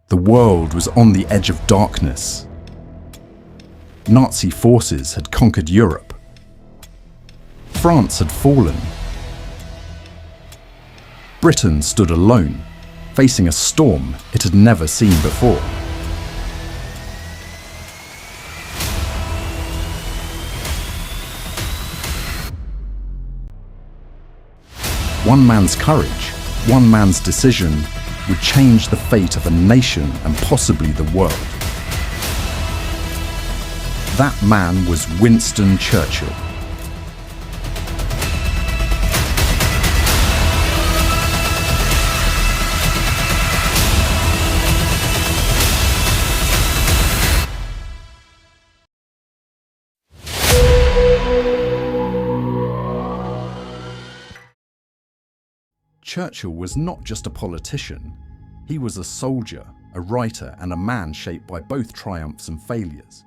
The world was on the edge of darkness. Nazi forces had conquered Europe. France had fallen. Britain stood alone, facing a storm it had never seen before. One man's courage, one man's decision would change the fate of a nation and possibly the world. That man was Winston Churchill. Churchill was not just a politician, he was a soldier, a writer, and a man shaped by both triumphs and failures.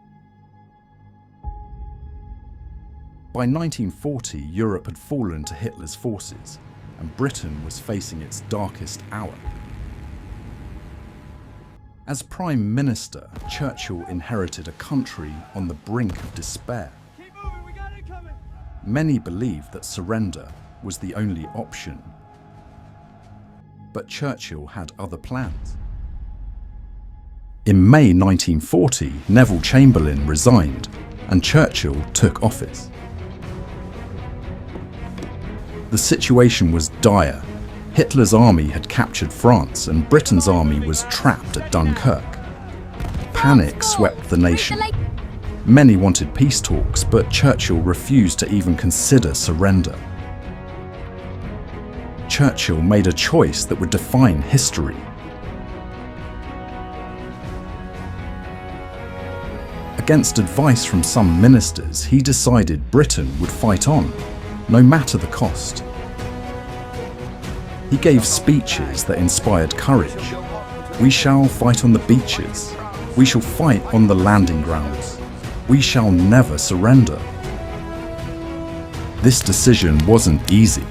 By 1940, Europe had fallen to Hitler's forces, and Britain was facing its darkest hour. As Prime Minister, Churchill inherited a country on the brink of despair. Keep moving, we got it coming. Many believed that surrender was the only option. But Churchill had other plans. In May 1940, Neville Chamberlain resigned and Churchill took office. The situation was dire. Hitler's army had captured France and Britain's army was trapped at Dunkirk. Panic swept the nation. Many wanted peace talks, but Churchill refused to even consider surrender. Churchill made a choice that would define history. Against advice from some ministers, he decided Britain would fight on, no matter the cost. He gave speeches that inspired courage. We shall fight on the beaches. We shall fight on the landing grounds. We shall never surrender. This decision wasn't easy.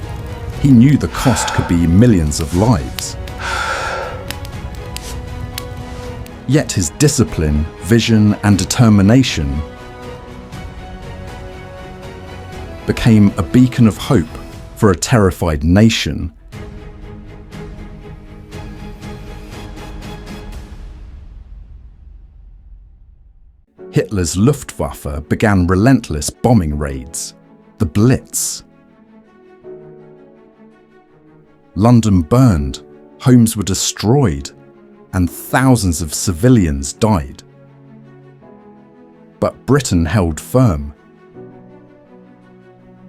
He knew the cost could be millions of lives. Yet his discipline, vision, and determination became a beacon of hope for a terrified nation. Hitler's Luftwaffe began relentless bombing raids, the Blitz. London burned, homes were destroyed, and thousands of civilians died. But Britain held firm.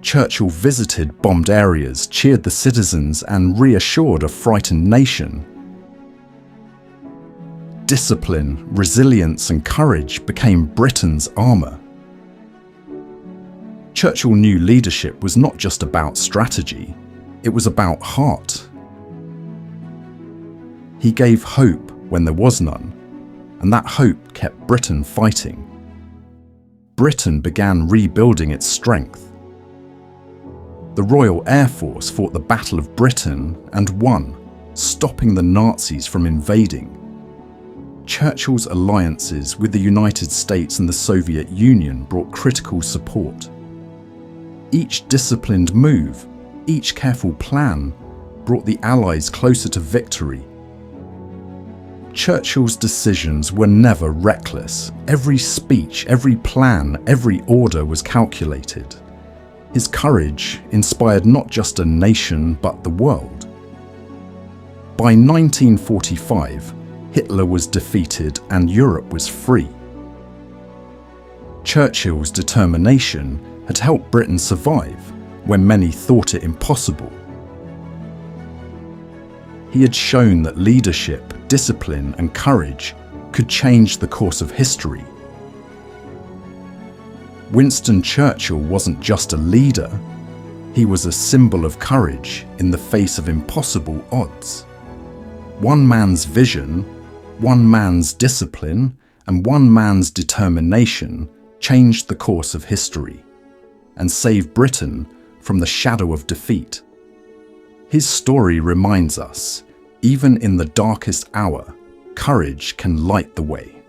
Churchill visited bombed areas, cheered the citizens, and reassured a frightened nation. Discipline, resilience, and courage became Britain's armour. Churchill knew leadership was not just about strategy. It was about heart. He gave hope when there was none, and that hope kept Britain fighting. Britain began rebuilding its strength. The Royal Air Force fought the Battle of Britain and won, stopping the Nazis from invading. Churchill's alliances with the United States and the Soviet Union brought critical support. Each disciplined move, each careful plan brought the Allies closer to victory. Churchill's decisions were never reckless. Every speech, every plan, every order was calculated. His courage inspired not just a nation, but the world. By 1945, Hitler was defeated and Europe was free. Churchill's determination had helped Britain survive when many thought it impossible. He had shown that leadership, discipline, and courage could change the course of history. Winston Churchill wasn't just a leader, he was a symbol of courage in the face of impossible odds. One man's vision, one man's discipline, and one man's determination changed the course of history and saved Britain from the shadow of defeat. His story reminds us, even in the darkest hour, Courage can light the way.